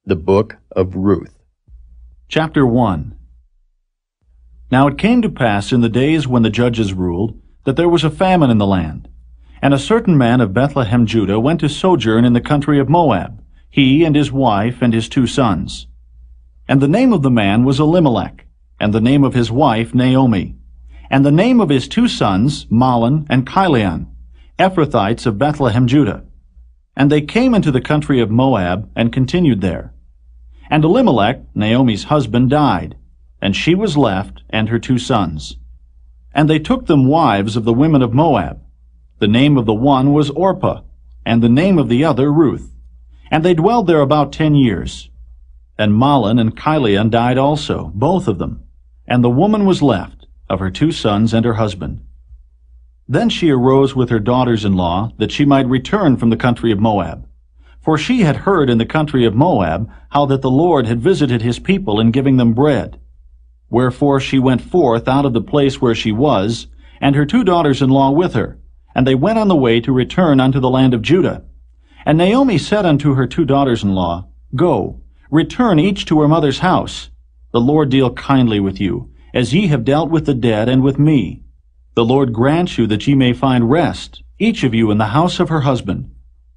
The Book of Ruth. Chapter 1. Now it came to pass in the days when the judges ruled, that there was a famine in the land. And a certain man of Bethlehem, Judah, went to sojourn in the country of Moab, he and his wife and his 2 sons. And the name of the man was Elimelech, and the name of his wife Naomi, and the name of his 2 sons Mahlon and Chilion, Ephrathites of Bethlehem, Judah. And they came into the country of Moab, and continued there. And Elimelech, Naomi's husband, died, and she was left, and her 2 sons. And they took them wives of the women of Moab. The name of the one was Orpah, and the name of the other Ruth. And they dwelled there about 10 years. And Mahlon and Chilion died also, both of them. And the woman was left, of her 2 sons and her husband. Then she arose with her daughters-in-law, that she might return from the country of Moab. For she had heard in the country of Moab how that the Lord had visited his people in giving them bread. Wherefore she went forth out of the place where she was, and her 2 daughters-in-law with her, and they went on the way to return unto the land of Judah. And Naomi said unto her 2 daughters-in-law, Go, return each to her mother's house. The Lord deal kindly with you, as ye have dealt with the dead and with me. The Lord grant you that ye may find rest, each of you in the house of her husband.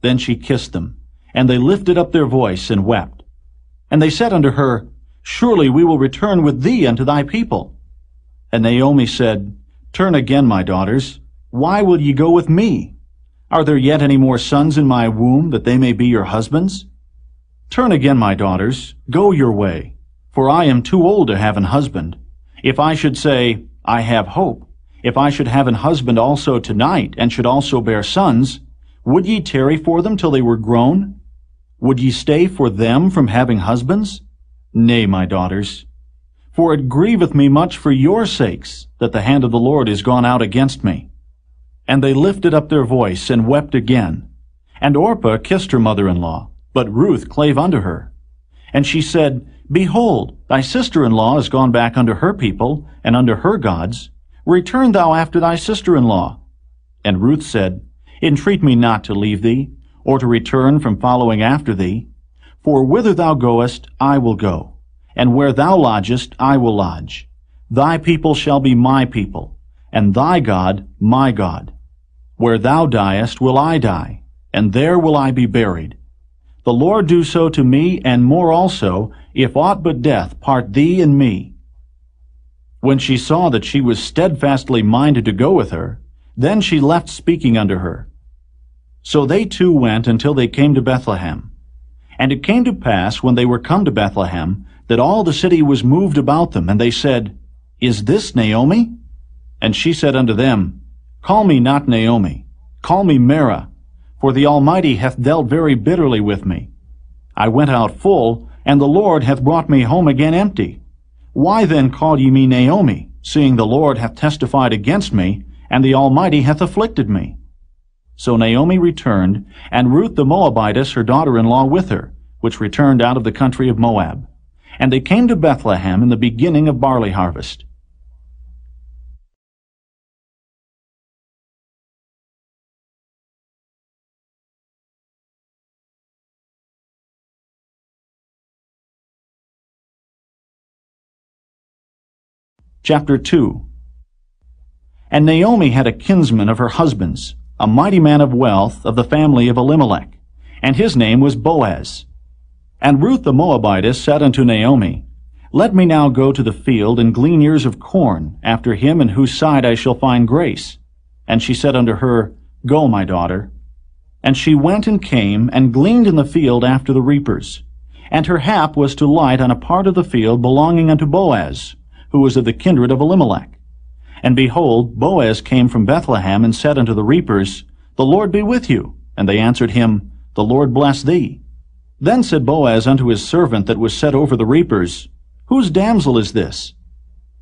Then she kissed them, and they lifted up their voice and wept. And they said unto her, Surely we will return with thee unto thy people. And Naomi said, Turn again, my daughters. Why will ye go with me? Are there yet any more sons in my womb, that they may be your husbands? Turn again, my daughters, go your way, for I am too old to have an husband. If I should say, I have hope, if I should have an husband also tonight, and should also bear sons, would ye tarry for them till they were grown? Would ye stay for them from having husbands? Nay, my daughters. For it grieveth me much for your sakes, that the hand of the Lord is gone out against me. And they lifted up their voice, and wept again. And Orpah kissed her mother-in-law, but Ruth clave unto her. And she said, Behold, thy sister-in-law is gone back unto her people, and unto her gods. Return thou after thy sister-in-law. And Ruth said, Entreat me not to leave thee, or to return from following after thee. For whither thou goest, I will go, and where thou lodgest, I will lodge. Thy people shall be my people, and thy God my God. Where thou diest will I die, and there will I be buried. The Lord do so to me, and more also, if aught but death part thee and me. When she saw that she was steadfastly minded to go with her, then she left speaking unto her. So they 2 went until they came to Bethlehem. And it came to pass, when they were come to Bethlehem, that all the city was moved about them, and they said, Is this Naomi? And she said unto them, Call me not Naomi, call me Mara, for the Almighty hath dealt very bitterly with me. I went out full, and the Lord hath brought me home again empty. Why then call ye me Naomi, seeing the Lord hath testified against me, and the Almighty hath afflicted me? So Naomi returned, and Ruth the Moabitess her daughter-in-law with her, which returned out of the country of Moab. And they came to Bethlehem in the beginning of barley harvest. Chapter 2. And Naomi had a kinsman of her husband's, a mighty man of wealth, of the family of Elimelech, and his name was Boaz. And Ruth the Moabitess said unto Naomi, Let me now go to the field, and glean ears of corn, after him in whose side I shall find grace. And she said unto her, Go, my daughter. And she went and came, and gleaned in the field after the reapers. And her hap was to light on a part of the field belonging unto Boaz, who was of the kindred of Elimelech. And behold, Boaz came from Bethlehem, and said unto the reapers, The Lord be with you. And they answered him, The Lord bless thee. Then said Boaz unto his servant that was set over the reapers, Whose damsel is this?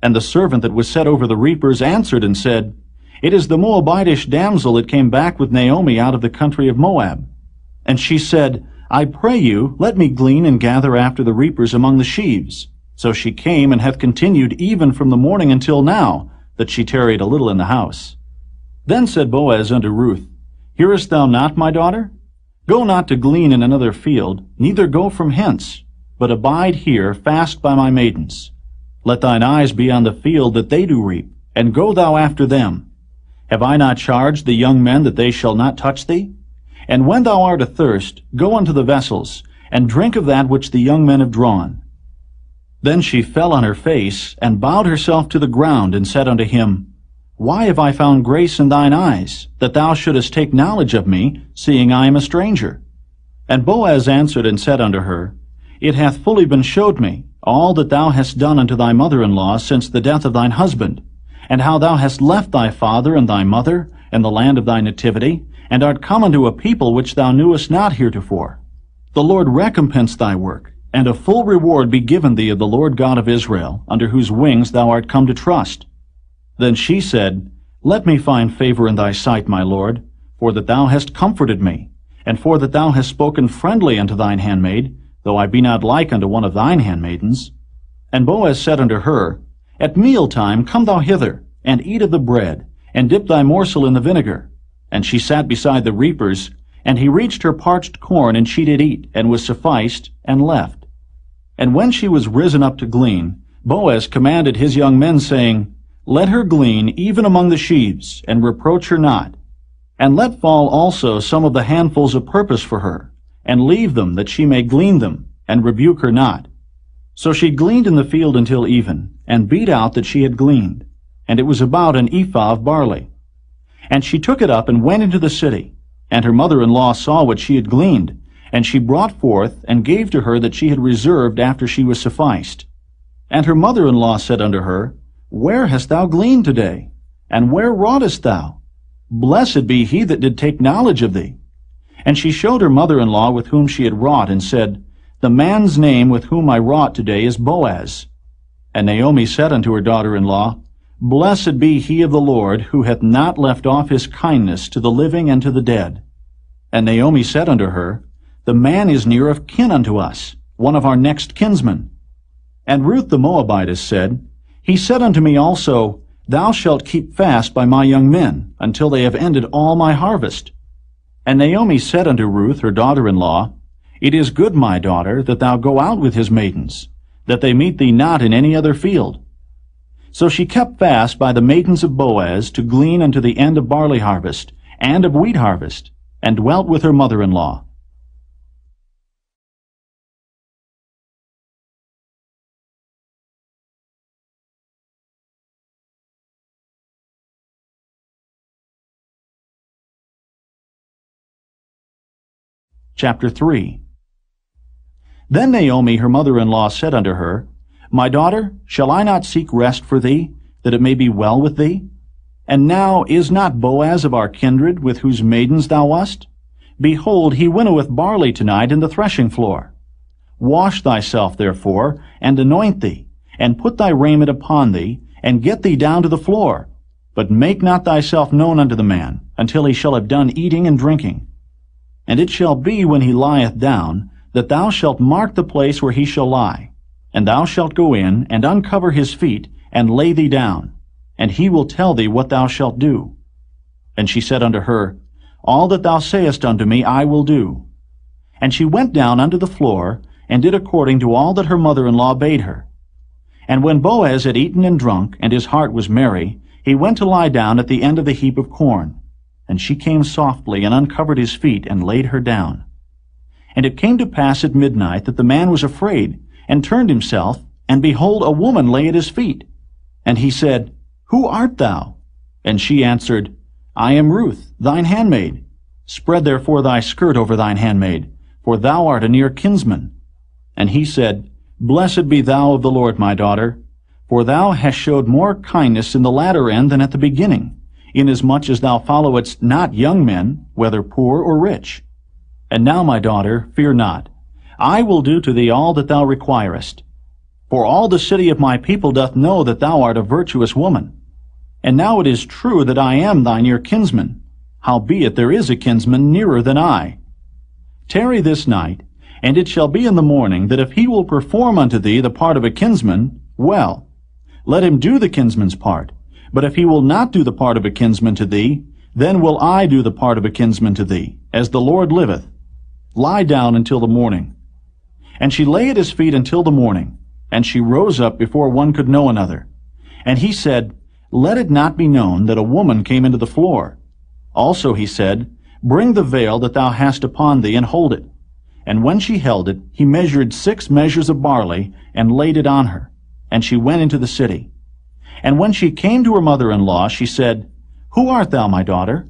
And the servant that was set over the reapers answered and said, It is the Moabitish damsel that came back with Naomi out of the country of Moab. And she said, I pray you, let me glean and gather after the reapers among the sheaves. So she came, and hath continued even from the morning until now, that she tarried a little in the house. Then said Boaz unto Ruth, Hearest thou not, my daughter? Go not to glean in another field, neither go from hence. but abide here fast by my maidens. Let thine eyes be on the field that they do reap, and go thou after them. Have I not charged the young men that they shall not touch thee? And when thou art athirst, go unto the vessels, and drink of that which the young men have drawn. Then she fell on her face, and bowed herself to the ground, and said unto him, Why have I found grace in thine eyes, that thou shouldest take knowledge of me, seeing I am a stranger? And Boaz answered and said unto her, It hath fully been showed me, all that thou hast done unto thy mother-in-law since the death of thine husband, and how thou hast left thy father and thy mother, and the land of thy nativity, and art come unto a people which thou knewest not heretofore. The Lord recompense thy work, and a full reward be given thee of the Lord God of Israel, under whose wings thou art come to trust. Then she said, Let me find favor in thy sight, my Lord, for that thou hast comforted me, and for that thou hast spoken friendly unto thine handmaid, though I be not like unto one of thine handmaidens. And Boaz said unto her, At mealtime come thou hither, and eat of the bread, and dip thy morsel in the vinegar. And she sat beside the reapers, and he reached her parched corn, and she did eat, and was sufficed, and left. And when she was risen up to glean, Boaz commanded his young men, saying, Let her glean even among the sheaves, and reproach her not. And let fall also some of the handfuls of purpose for her, and leave them, that she may glean them, and rebuke her not. So she gleaned in the field until even, and beat out that she had gleaned, and it was about an ephah of barley. And she took it up and went into the city, and her mother-in-law saw what she had gleaned, and she brought forth, and gave to her that she had reserved after she was sufficed. And her mother-in-law said unto her, Where hast thou gleaned today? And where wroughtest thou? Blessed be he that did take knowledge of thee. And she showed her mother-in-law with whom she had wrought, and said, The man's name with whom I wrought today is Boaz. And Naomi said unto her daughter-in-law, Blessed be he of the Lord, who hath not left off his kindness to the living and to the dead. And Naomi said unto her, The man is near of kin unto us, one of our next kinsmen. And Ruth the Moabitess said, He said unto me also, Thou shalt keep fast by my young men, until they have ended all my harvest. And Naomi said unto Ruth her daughter-in-law, It is good, my daughter, that thou go out with his maidens, that they meet thee not in any other field. So she kept fast by the maidens of Boaz to glean unto the end of barley harvest, and of wheat harvest, and dwelt with her mother-in-law. Chapter 3. Then Naomi her mother-in-law said unto her, My daughter, shall I not seek rest for thee, that it may be well with thee? And now is not Boaz of our kindred, with whose maidens thou wast? Behold, he winnoweth barley tonight in the threshing floor. Wash thyself therefore, and anoint thee, and put thy raiment upon thee, and get thee down to the floor. But make not thyself known unto the man, until he shall have done eating and drinking. And it shall be, when he lieth down, that thou shalt mark the place where he shall lie. And thou shalt go in, and uncover his feet, and lay thee down, and he will tell thee what thou shalt do. And she said unto her, All that thou sayest unto me I will do. And she went down unto the floor, and did according to all that her mother-in-law bade her. And when Boaz had eaten and drunk, and his heart was merry, he went to lie down at the end of the heap of corn. And she came softly, and uncovered his feet, and laid her down. And it came to pass at midnight that the man was afraid, and turned himself, and behold, a woman lay at his feet. And he said, Who art thou? And she answered, I am Ruth, thine handmaid. Spread therefore thy skirt over thine handmaid, for thou art a near kinsman. And he said, Blessed be thou of the Lord, my daughter, for thou hast showed more kindness in the latter end than at the beginning, inasmuch as thou followedst not young men, whether poor or rich. And now, my daughter, fear not. I will do to thee all that thou requirest. For all the city of my people doth know that thou art a virtuous woman. And now it is true that I am thy near kinsman, howbeit there is a kinsman nearer than I. Tarry this night, and it shall be in the morning, that if he will perform unto thee the part of a kinsman, well, let him do the kinsman's part. But if he will not do the part of a kinsman to thee, then will I do the part of a kinsman to thee, as the Lord liveth. Lie down until the morning. And she lay at his feet until the morning, and she rose up before one could know another. And he said, Let it not be known that a woman came into the floor. Also he said, Bring the veil that thou hast upon thee, and hold it. And when she held it, he measured 6 measures of barley, and laid it on her. And she went into the city. And when she came to her mother-in-law, she said, Who art thou, my daughter?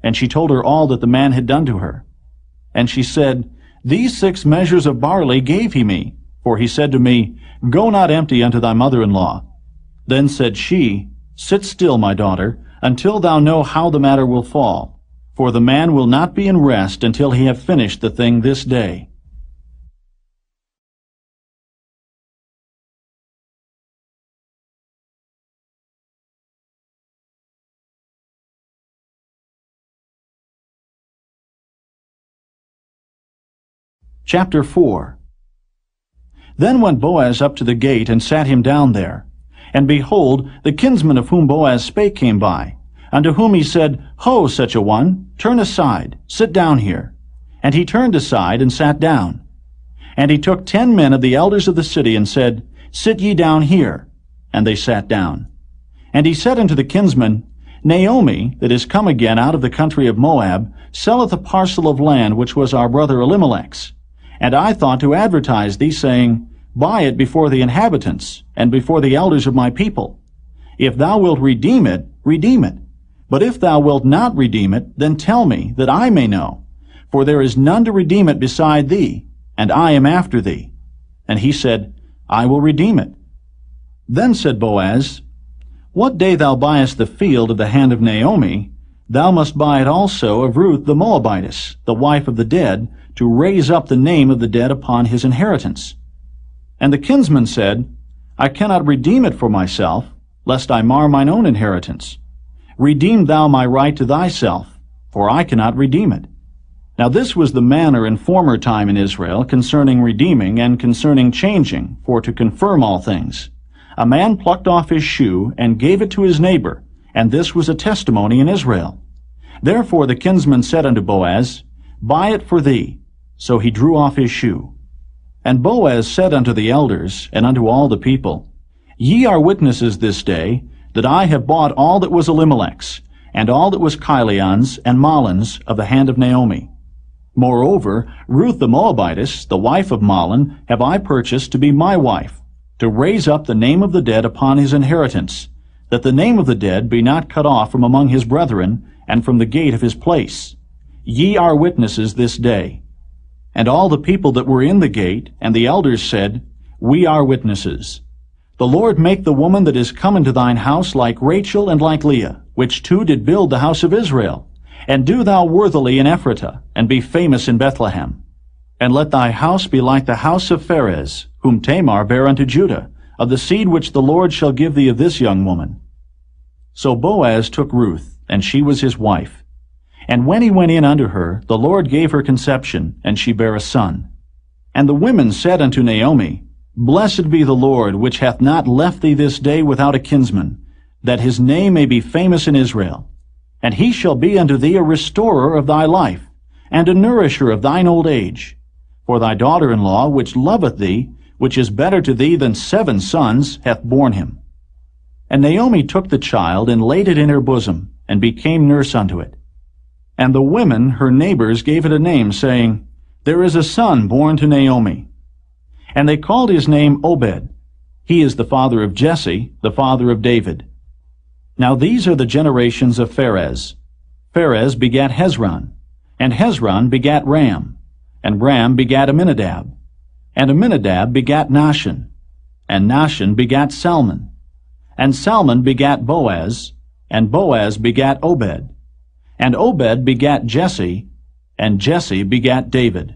And she told her all that the man had done to her. And she said, These 6 measures of barley gave he me. For he said to me, Go not empty unto thy mother-in-law. Then said she, Sit still, my daughter, until thou know how the matter will fall. For the man will not be in rest until he have finished the thing this day. Chapter 4. Then went Boaz up to the gate, and sat him down there. And behold, the kinsman of whom Boaz spake came by, unto whom he said, Ho, such a one, turn aside, sit down here. And he turned aside, and sat down. And he took 10 men of the elders of the city, and said, Sit ye down here. And they sat down. And he said unto the kinsman, Naomi, that is come again out of the country of Moab, selleth a parcel of land which was our brother Elimelech's. And I thought to advertise thee, saying, Buy it before the inhabitants, and before the elders of my people. If thou wilt redeem it, redeem it. But if thou wilt not redeem it, then tell me, that I may know. For there is none to redeem it beside thee, and I am after thee. And he said, I will redeem it. Then said Boaz, What day thou buyest the field of the hand of Naomi, thou must buy it also of Ruth the Moabitess, the wife of the dead, to raise up the name of the dead upon his inheritance. And the kinsman said, I cannot redeem it for myself, lest I mar mine own inheritance. Redeem thou my right to thyself, for I cannot redeem it. Now this was the manner in former time in Israel concerning redeeming and concerning changing, for to confirm all things. A man plucked off his shoe and gave it to his neighbor, and this was a testimony in Israel. Therefore the kinsman said unto Boaz, Buy it for thee. So he drew off his shoe. And Boaz said unto the elders, and unto all the people, Ye are witnesses this day, that I have bought all that was Elimelech's, and all that was Chilion's and Mahlon's of the hand of Naomi. Moreover, Ruth the Moabitess, the wife of Mahlon, have I purchased to be my wife, to raise up the name of the dead upon his inheritance, that the name of the dead be not cut off from among his brethren, and from the gate of his place. Ye are witnesses this day. And all the people that were in the gate, and the elders said, We are witnesses. The Lord make the woman that is come into thine house like Rachel and like Leah, which two did build the house of Israel. And do thou worthily in Ephratah, and be famous in Bethlehem. And let thy house be like the house of Pharez, whom Tamar bare unto Judah, of the seed which the Lord shall give thee of this young woman. So Boaz took Ruth, and she was his wife. And when he went in unto her, the Lord gave her conception, and she bare a son. And the women said unto Naomi, Blessed be the Lord, which hath not left thee this day without a kinsman, that his name may be famous in Israel. And he shall be unto thee a restorer of thy life, and a nourisher of thine old age. For thy daughter-in-law, which loveth thee, which is better to thee than 7 sons, hath borne him. And Naomi took the child, and laid it in her bosom, and became nurse unto it. And the women, her neighbors, gave it a name, saying, There is a son born to Naomi. And they called his name Obed. He is the father of Jesse, the father of David. Now these are the generations of Pharez. Pharez begat Hezron, and Hezron begat Ram, and Ram begat Amminadab, and Amminadab begat Nahshon, and Nahshon begat Salmon, and Salmon begat Boaz, and Boaz begat Obed, and Obed begat Jesse, and Jesse begat David.